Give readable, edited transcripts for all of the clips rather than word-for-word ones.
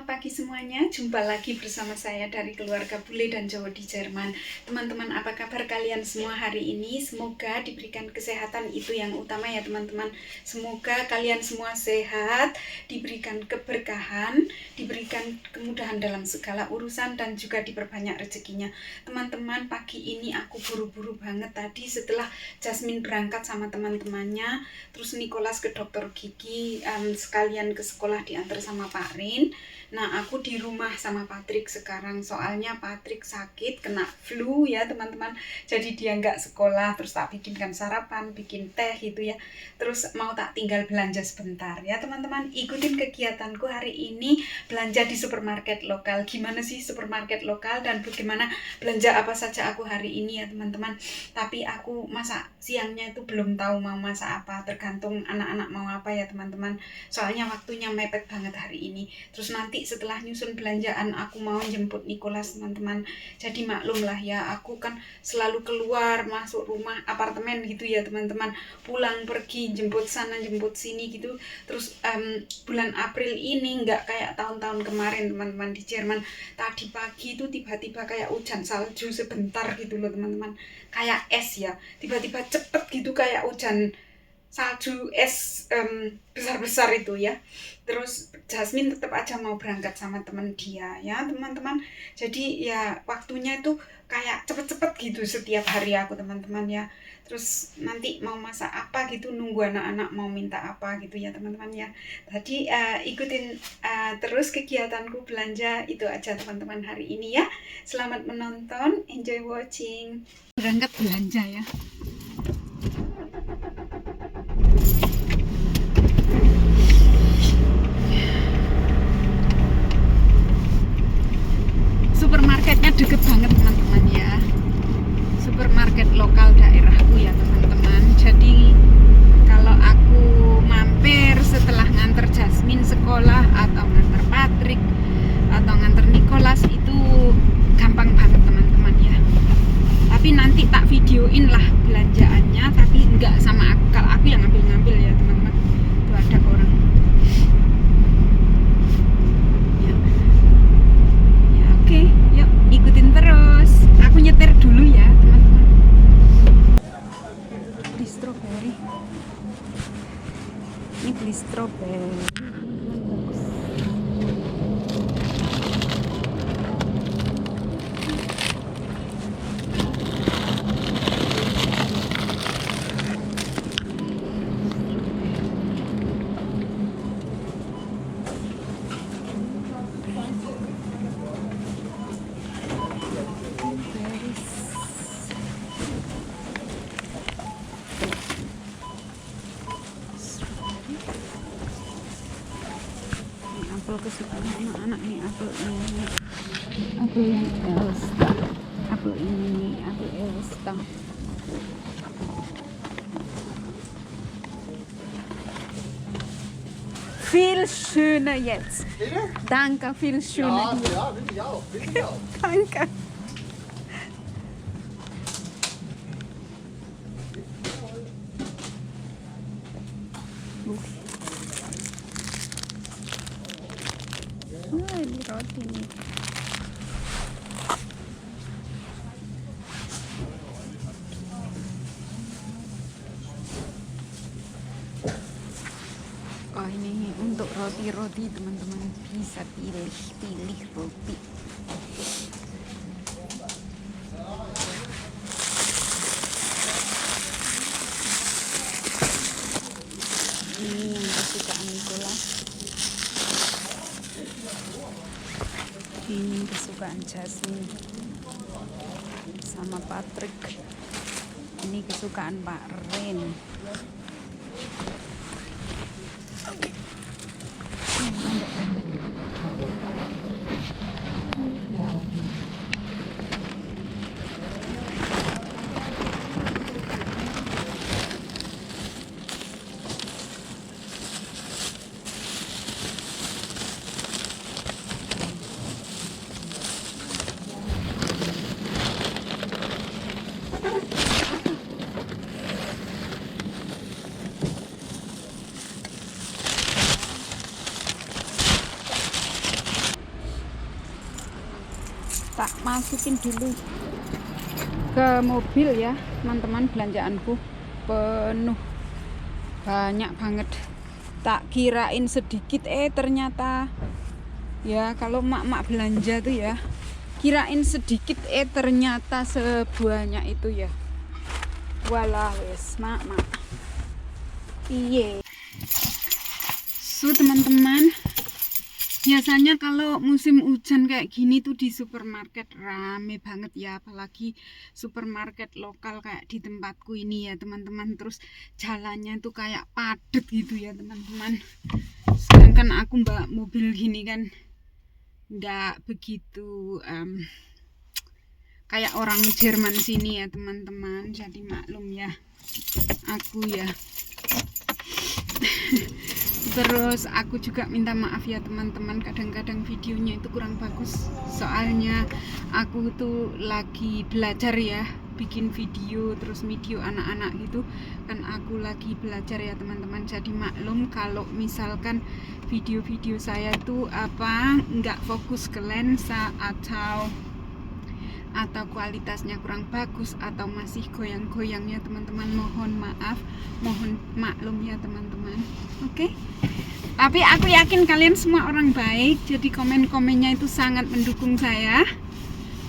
Selamat pagi semuanya, jumpa lagi bersama saya dari keluarga Bule dan Jawa di Jerman. Teman-teman, apa kabar kalian semua hari ini? Semoga diberikan kesehatan, itu yang utama ya teman-teman. Semoga kalian semua sehat, diberikan keberkahan, diberikan kemudahan dalam segala urusan, dan juga diperbanyak rezekinya. Teman-teman, pagi ini aku buru-buru banget tadi setelah Jasmine berangkat sama teman-temannya, terus Nicholas ke dokter gigi, sekalian ke sekolah diantar sama Pak Rin. Nah, aku di rumah sama Patrick sekarang, soalnya Patrick sakit, kena flu ya teman-teman. Jadi dia nggak sekolah, terus tak bikinkan sarapan, bikin teh gitu ya. Terus mau tak tinggal belanja sebentar ya teman-teman. Ikutin kegiatanku hari ini, belanja di supermarket lokal. Gimana sih supermarket lokal dan bagaimana belanja apa saja aku hari ini ya teman-teman. Tapi aku masak siangnya itu belum tahu mau masak apa, tergantung anak-anak mau apa ya teman-teman. Soalnya waktunya mepet banget hari ini. Terus nanti setelah nyusun belanjaan aku mau jemput Nicholas teman-teman. Jadi maklum lah ya, aku kan selalu keluar masuk rumah apartemen gitu ya teman-teman, pulang pergi jemput sana jemput sini gitu. Terus bulan April ini nggak kayak tahun-tahun kemarin teman-teman di Jerman. Tadi pagi itu tiba-tiba kayak hujan salju sebentar gitu loh teman-teman, kayak es ya, tiba-tiba cepet gitu kayak hujan salju es besar-besar itu ya. Terus Jasmine tetap aja mau berangkat sama teman dia ya teman-teman. Jadi ya waktunya itu kayak cepet-cepet gitu setiap hari aku teman-teman ya. Terus nanti mau masak apa gitu, nunggu anak-anak mau minta apa gitu ya teman-teman ya. Tadi ikutin terus kegiatanku belanja itu aja teman-teman hari ini ya. Selamat menonton, enjoy watching. Berangkat belanja ya. Supermarketnya deket banget teman-teman ya, supermarket lokal daerahku ya teman-teman. Jadi kalau aku mampir setelah nganter Jasmine sekolah atau nganter Patrick atau nganter Nicholas itu gampang banget teman-teman ya. Tapi nanti tak videoin lah belanjaannya, tapi enggak sama aku, kalau aku yang ngambil-ngambil ya teman-teman. Itu ada orang. Oke, yuk ikutin terus. Aku nyetir dulu ya teman-teman. Beli stroberi. Ini beli stroberi. Apel kesukaan anak-anak nih, apel ini, apel yang Elsta, apel ini, apel Elsta. Viel schöner jetzt. Danke, viel schöner. Ja, finde ich auch. Finde ich auch. Danke. Ini roti nih. Oh, ini untuk roti-roti teman-teman, bisa pilih roti. Ini yang kesukaan Nicholas. Ini kesukaan Jasmine sama Patrick. Ini kesukaan Pak Ren. Tak masukin dulu ke mobil ya teman-teman. Belanjaanku penuh, banyak banget. Tak kirain sedikit, ternyata ya kalau mak-mak belanja tuh ya, kirain sedikit, ternyata sebanyak itu ya. Walah wes mak-mak. Iye. So teman-teman, biasanya kalau musim hujan kayak gini tuh di supermarket rame banget ya, apalagi supermarket lokal kayak di tempatku ini ya teman-teman. Terus jalannya tuh kayak padet gitu ya teman-teman. Sedangkan aku bawa mobil gini kan nggak begitu kayak orang Jerman sini ya teman-teman. Jadi maklum ya aku ya. Terus aku juga minta maaf ya teman-teman, kadang-kadang videonya itu kurang bagus, soalnya aku tuh lagi belajar ya bikin video, terus video anak-anak gitu kan, aku lagi belajar ya teman-teman. Jadi maklum kalau misalkan video-video saya tuh nggak fokus ke lensa atau kualitasnya kurang bagus atau masih goyang-goyang ya teman-teman, mohon maaf, mohon maklum ya teman-teman. Oke. Tapi aku yakin kalian semua orang baik, jadi komen-komennya itu sangat mendukung saya.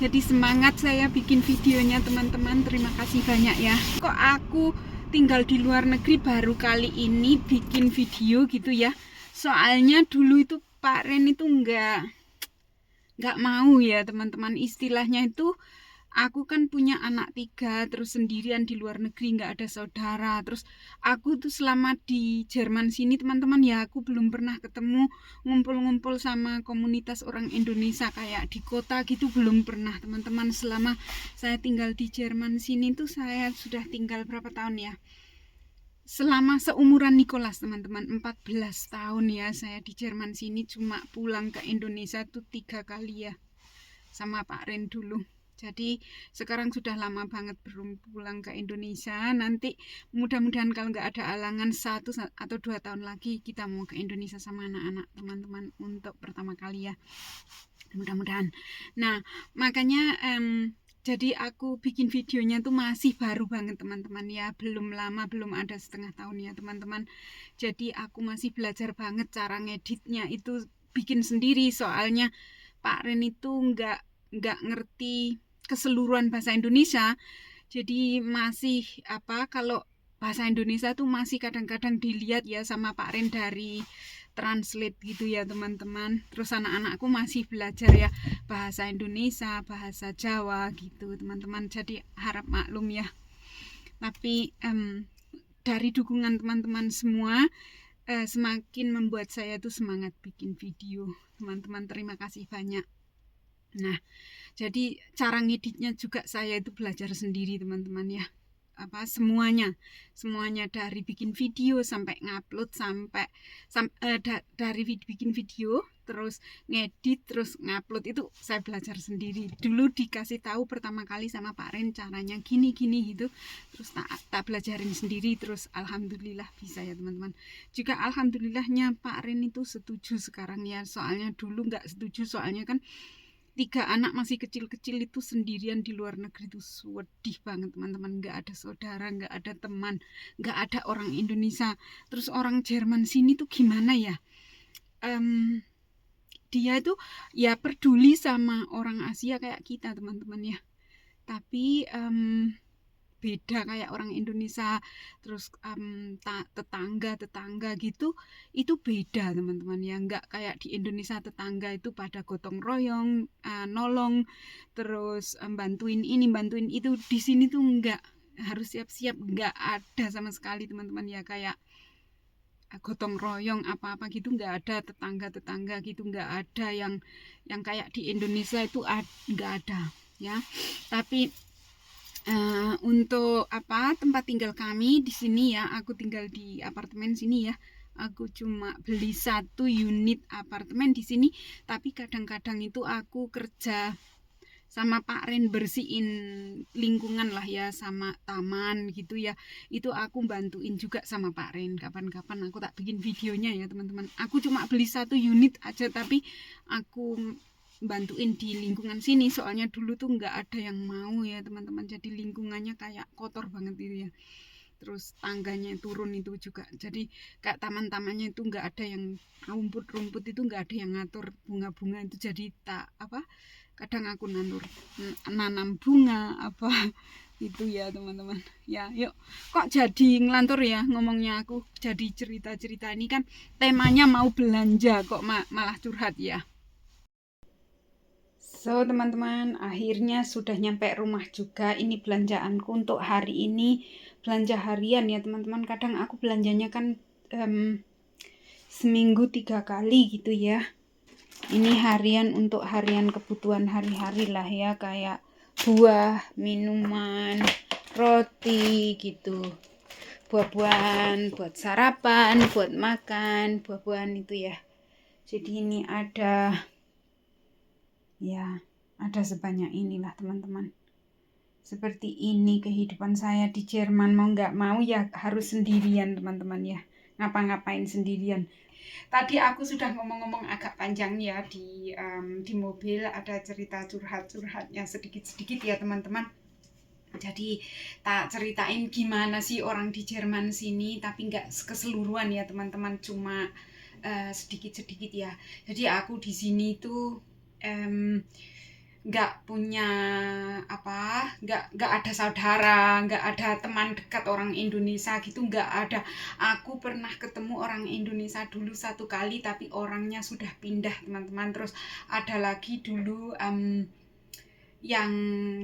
Jadi semangat saya bikin videonya teman-teman. Terima kasih banyak ya. Kok aku tinggal di luar negeri baru kali ini bikin video gitu ya. Soalnya dulu itu Pak Ren itu nggak mau ya teman-teman. Istilahnya itu aku kan punya anak 3, terus sendirian di luar negeri, nggak ada saudara. Terus aku tuh selama di Jerman sini teman-teman ya, aku belum pernah ketemu ngumpul-ngumpul sama komunitas orang Indonesia kayak di kota gitu, belum pernah teman-teman. Selama saya tinggal di Jerman sini tuh, saya sudah tinggal berapa tahun ya, selama seumuran Nicholas teman-teman, 14 tahun ya saya di Jerman sini. Cuma pulang ke Indonesia tuh 3 kali ya sama Pak Ren dulu. Jadi sekarang sudah lama banget belum pulang ke Indonesia. Nanti mudah-mudahan kalau nggak ada halangan 1 atau 2 tahun lagi kita mau ke Indonesia sama anak-anak teman-teman untuk pertama kali ya, mudah-mudahan. Nah makanya jadi aku bikin videonya tuh masih baru banget teman-teman ya, belum lama, belum ada setengah tahun ya teman-teman. Jadi aku masih belajar banget cara ngeditnya itu, bikin sendiri, soalnya Pak Ren itu nggak ngerti keseluruhan bahasa Indonesia. Jadi masih kalau bahasa Indonesia tuh masih kadang-kadang dilihat ya sama Pak Ren dari translate gitu ya teman-teman. Terus anak-anakku masih belajar ya bahasa Indonesia, bahasa Jawa gitu teman-teman. Jadi harap maklum ya. Tapi dari dukungan teman-teman semua semakin membuat saya tuh semangat bikin video teman-teman. Terima kasih banyak. Nah, jadi cara ngeditnya juga saya itu belajar sendiri teman-teman ya. Semuanya dari bikin video sampai ngupload, dari bikin video terus ngedit terus ngupload itu saya belajar sendiri. Dulu dikasih tahu pertama kali sama Pak Ren caranya gini gitu, terus tak belajarin sendiri, terus alhamdulillah bisa ya teman-teman. Juga alhamdulillahnya Pak Ren itu setuju sekarang ya, soalnya dulu nggak setuju, soalnya kan 3 anak masih kecil-kecil itu sendirian di luar negeri itu sedih banget teman-teman. Nggak ada saudara, nggak ada teman, nggak ada orang Indonesia. Terus orang Jerman sini tuh gimana ya, dia tuh ya peduli sama orang Asia kayak kita teman-teman ya, tapi beda kayak orang Indonesia. Terus tetangga gitu itu beda teman-teman ya, nggak kayak di Indonesia tetangga itu pada gotong royong, nolong, terus bantuin ini bantuin itu. Di sini tuh nggak, harus siap-siap, nggak ada sama sekali teman-teman ya, kayak gotong royong apa-apa gitu nggak ada, tetangga gitu nggak ada yang kayak di Indonesia itu nggak ada ya. Tapi untuk tempat tinggal kami di sini ya, aku tinggal di apartemen sini ya. Aku cuma beli 1 unit apartemen di sini, tapi kadang-kadang itu aku kerja sama Pak Ren bersihin lingkungan lah ya, sama taman gitu ya. Itu aku bantuin juga sama Pak Ren. Kapan-kapan aku tak bikin videonya ya teman-teman. Aku cuma beli 1 unit aja, tapi aku bantuin di lingkungan sini, soalnya dulu tuh nggak ada yang mau ya teman-teman, jadi lingkungannya kayak kotor banget gitu ya. Terus tangganya turun itu juga, jadi kayak taman-tamannya itu nggak ada yang, rumput-rumput itu nggak ada yang ngatur, bunga-bunga itu jadi tak apa, kadang aku nanam bunga apa itu ya teman-teman ya. Yuk, kok jadi ngelantur ya ngomongnya, aku jadi cerita-cerita ini kan temanya mau belanja kok malah curhat ya. So teman-teman, akhirnya sudah nyampe rumah juga. Ini belanjaanku untuk hari ini, belanja harian ya teman-teman. Kadang aku belanjanya kan seminggu 3 kali gitu ya. Ini harian untuk harian kebutuhan hari-hari lah ya, kayak buah, minuman, roti gitu, buah-buahan buat sarapan, buat makan, buah-buahan itu ya. Jadi ini ada sebanyak inilah teman-teman. Seperti ini kehidupan saya di Jerman, mau nggak mau ya harus sendirian teman-teman ya, ngapa-ngapain sendirian. Tadi aku sudah ngomong-ngomong agak panjang ya di mobil, ada cerita curhatnya sedikit-sedikit ya teman-teman. Jadi tak ceritain gimana sih orang di Jerman sini, tapi nggak keseluruhan ya teman-teman, cuma sedikit-sedikit ya. Jadi aku di sini tuh nggak punya nggak ada saudara, nggak ada teman dekat orang Indonesia gitu, nggak ada. Aku pernah ketemu orang Indonesia dulu 1 kali, tapi orangnya sudah pindah teman-teman. Terus ada lagi dulu yang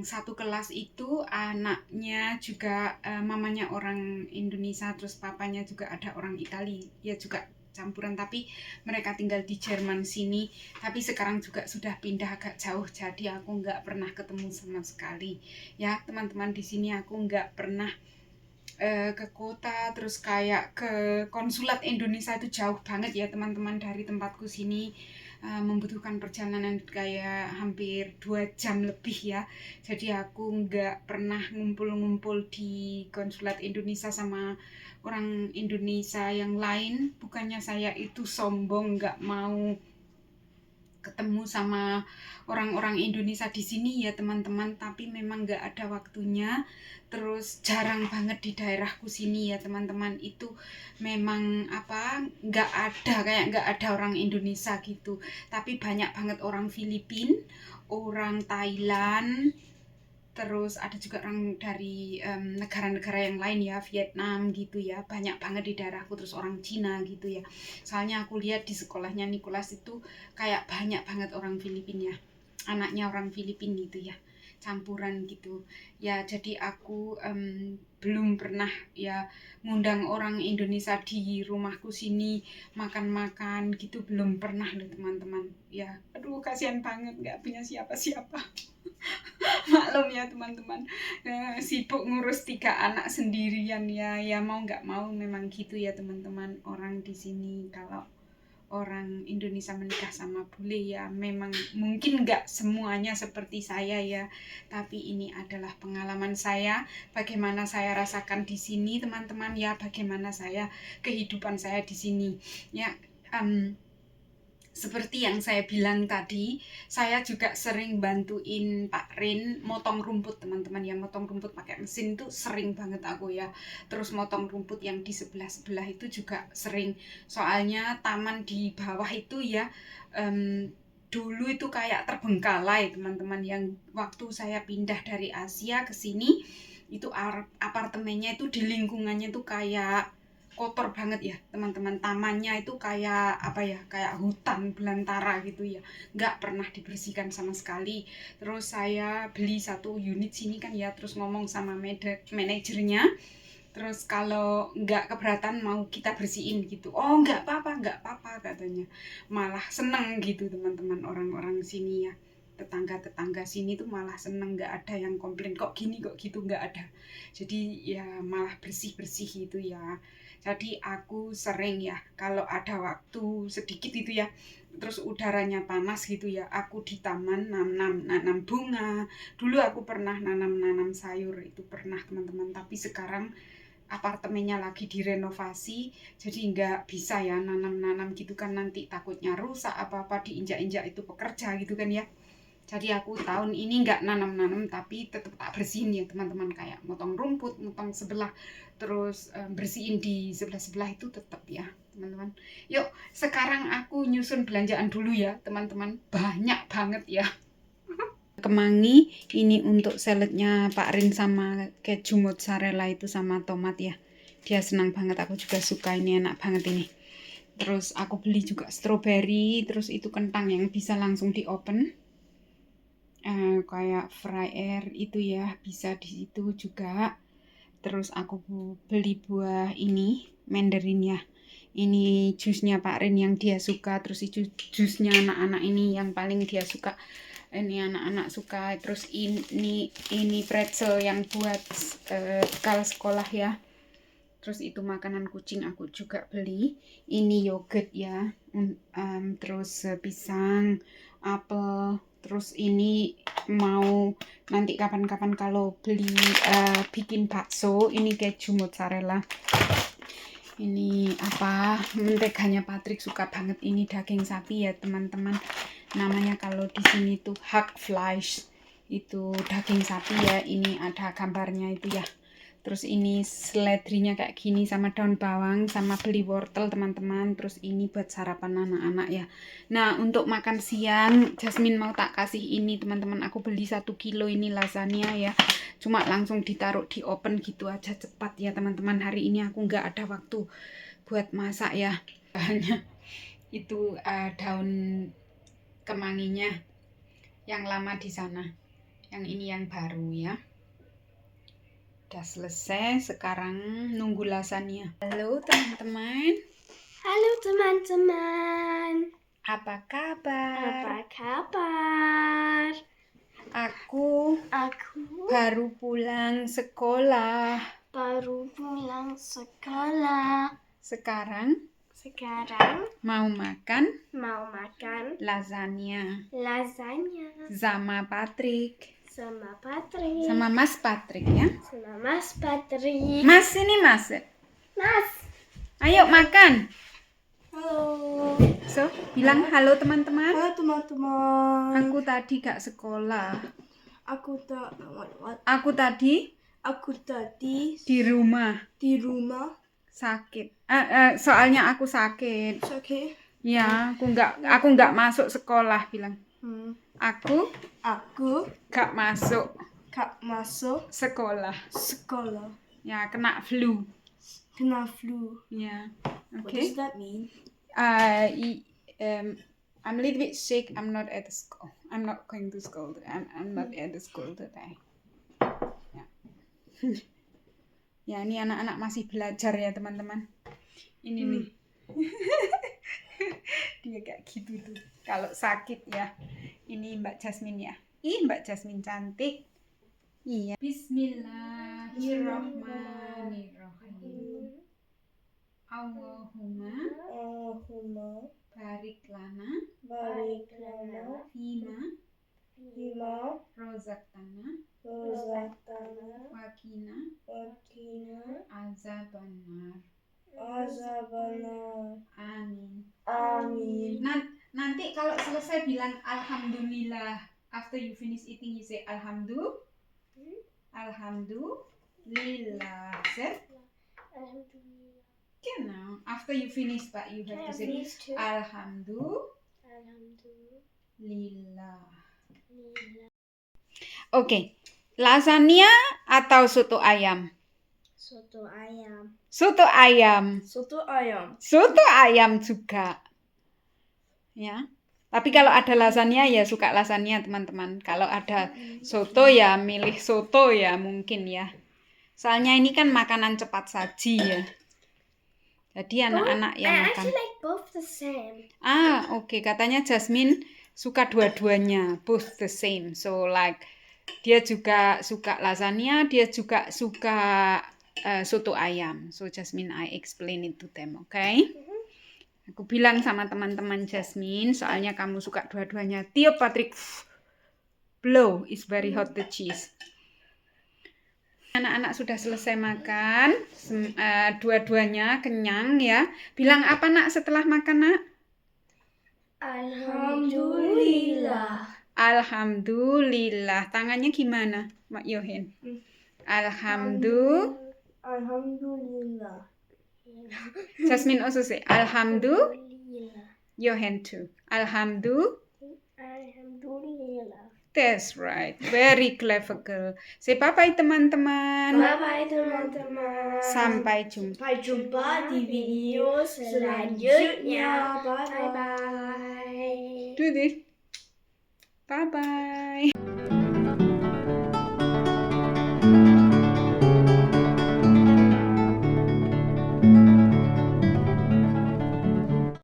satu kelas itu anaknya juga mamanya orang Indonesia, terus papanya juga ada orang Italia ya, juga campuran, tapi mereka tinggal di Jerman sini, tapi sekarang juga sudah pindah agak jauh, jadi aku nggak pernah ketemu sama sekali ya teman-teman. Di sini aku nggak pernah ke kota, terus kayak ke konsulat Indonesia itu jauh banget ya teman-teman dari tempatku sini, membutuhkan perjalanan kayak hampir 2 jam lebih ya. Jadi aku nggak pernah ngumpul-ngumpul di konsulat Indonesia sama orang Indonesia yang lain. Bukannya saya itu sombong nggak mau ketemu sama orang-orang Indonesia di sini ya teman-teman, tapi memang nggak ada waktunya. Terus jarang banget di daerahku sini ya teman-teman, itu memang nggak ada orang Indonesia gitu, tapi banyak banget orang Filipina, orang Thailand, terus ada juga orang dari negara-negara yang lain ya, Vietnam gitu ya, banyak banget di daerahku. Terus orang Cina gitu ya, soalnya aku lihat di sekolahnya Nicholas itu kayak banyak banget orang Filipina ya, anaknya orang Filipina gitu ya, campuran gitu ya. Jadi aku belum pernah ya ngundang orang Indonesia di rumahku sini makan-makan gitu, belum pernah loh teman-teman ya. Aduh kasihan banget nggak punya siapa-siapa. Maklum ya teman-teman, sibuk ngurus 3 anak sendirian ya mau nggak mau memang gitu ya teman-teman. Orang di sini kalau orang Indonesia menikah sama bule ya memang mungkin nggak semuanya seperti saya ya, tapi ini adalah pengalaman saya, bagaimana saya rasakan di sini teman-teman ya, bagaimana saya kehidupan saya di sini ya. Seperti yang saya bilang tadi, saya juga sering bantuin Pak Rin motong rumput teman-teman ya, motong rumput pakai mesin itu sering banget aku ya. Terus motong rumput yang di sebelah-sebelah itu juga sering, soalnya taman di bawah itu ya dulu itu kayak terbengkalai teman-teman. Yang waktu saya pindah dari Asia ke sini, itu apartemennya itu di lingkungannya itu kayak kotor banget ya teman-teman. Tamannya itu kayak kayak hutan belantara gitu ya, nggak pernah dibersihkan sama sekali. Terus saya beli 1 unit sini kan ya, terus ngomong sama manajernya, terus kalau nggak keberatan mau kita bersihin gitu, oh nggak apa-apa katanya, malah seneng gitu teman-teman. Orang-orang sini ya, tetangga-tetangga sini tuh malah seneng, nggak ada yang komplain kok gini kok gitu, nggak ada. Jadi ya malah bersih-bersih gitu ya. Jadi aku sering ya kalau ada waktu sedikit itu ya, terus udaranya panas gitu ya, aku di taman nanam bunga. Dulu aku pernah nanam sayur itu pernah teman-teman, tapi sekarang apartemennya lagi direnovasi, jadi nggak bisa ya nanam-nanam gitu kan, nanti takutnya rusak apa-apa diinjak-injak itu pekerja gitu kan ya. Jadi aku tahun ini nggak nanam-nanam, tapi tetap tak bersihin ya teman-teman, kayak motong rumput, motong sebelah, terus bersihin di sebelah-sebelah itu tetap ya teman-teman. Yuk sekarang aku nyusun belanjaan dulu ya teman-teman, banyak banget ya. Kemangi ini untuk saladnya Pak Rin sama keju mozzarella itu sama tomat ya. Dia senang banget, aku juga suka, ini enak banget ini. Terus aku beli juga stroberi, terus itu kentang yang bisa langsung di open. Kayak fry air itu ya, bisa di situ juga. Terus aku beli buah ini, mandarin ya. Ini jusnya Pak Rin yang dia suka, terus itu jusnya anak-anak ini yang paling dia suka. Ini anak-anak suka. Terus ini pretzel yang buat bekal sekolah ya. Terus itu makanan kucing aku juga beli. Ini yogurt ya. Terus pisang, apel. Terus ini mau nanti kapan-kapan kalau beli bikin bakso, ini keju mozzarella. Ini apa, menteganya Patrick suka banget, ini daging sapi ya teman-teman. Namanya kalau di sini tuh Hackfleisch, itu daging sapi ya. Ini ada gambarnya itu ya. Terus ini seledrinya kayak gini sama daun bawang, sama beli wortel teman-teman. Terus ini buat sarapan anak-anak ya. Nah untuk makan siang Jasmine mau tak kasih ini teman-teman, aku beli 1 kilo ini lasagna ya. Cuma langsung ditaruh di oven gitu aja, cepat ya teman-teman. Hari ini aku nggak ada waktu buat masak ya. Hanya itu daun kemanginya yang lama di sana, yang ini yang baru ya. Udah selesai, sekarang nunggu lasagna. Halo teman-teman. Halo teman-teman. Apa kabar? Apa kabar? Aku baru pulang sekolah. Sekarang mau makan lasagna sama Patrick. Sama Mas Patrick ya. Mas ini Mas. Ayo makan. Halo. So, bilang halo teman-teman. Halo teman-teman. Aku tadi gak sekolah. Aku tadi di rumah sakit. Soalnya aku sakit. Sakit. Ya, aku nggak masuk sekolah, bilang. Aku gak masuk sekolah. Ya, kena flu. Ya. What Okay. does that mean? I'm a little bit sick. I'm not at the school. I'm not going to school. I'm not at the school today. Ya. Ya, ini anak-anak masih belajar ya teman-teman. Ini nih. Dia kayak gitu tuh. Kalau sakit ya. Ini Mbak Jasmine ya. Mbak Jasmine cantik. Iya. Bismillahirrahmanirrahim. Allahumma barik lana fima rozaqtana wakina azabannar. Amin. Nanti kalau selesai bilang alhamdulillah. After you finish eating you say alhamdulillah. Genau. After you finish, but you have to say alhamdulillah. Oke. Lasagna atau soto ayam? Soto ayam. Soto ayam juga. Ya. Tapi kalau ada lasagna ya suka lasagna teman-teman. Kalau ada soto ya milih soto ya mungkin ya. Soalnya ini kan makanan cepat saji ya. Jadi anak-anak yang makan. I like both the same. Oke. Katanya Jasmine suka dua-duanya, both the same. So like dia juga suka lasagna, dia juga suka soto ayam. So Jasmine, I explain it to them, okay? Aku bilang sama teman-teman Jasmine, soalnya kamu suka dua-duanya. Tiup Patrick, blow, is very hot the cheese. Anak-anak sudah selesai makan, dua-duanya kenyang ya. Bilang apa nak setelah makan nak? Alhamdulillah. Alhamdulillah. Tangannya gimana, Mak Yohen? Alhamdulillah. Jasmine also say Alhamdulillah. Yohen too. Alhamdulillah. That's right. Very clever girl. Say bye-bye teman-teman. Bye-bye teman-teman. Sampai jumpa. Sampai jumpa di video selanjutnya. Bye-bye. Do this. Bye-bye.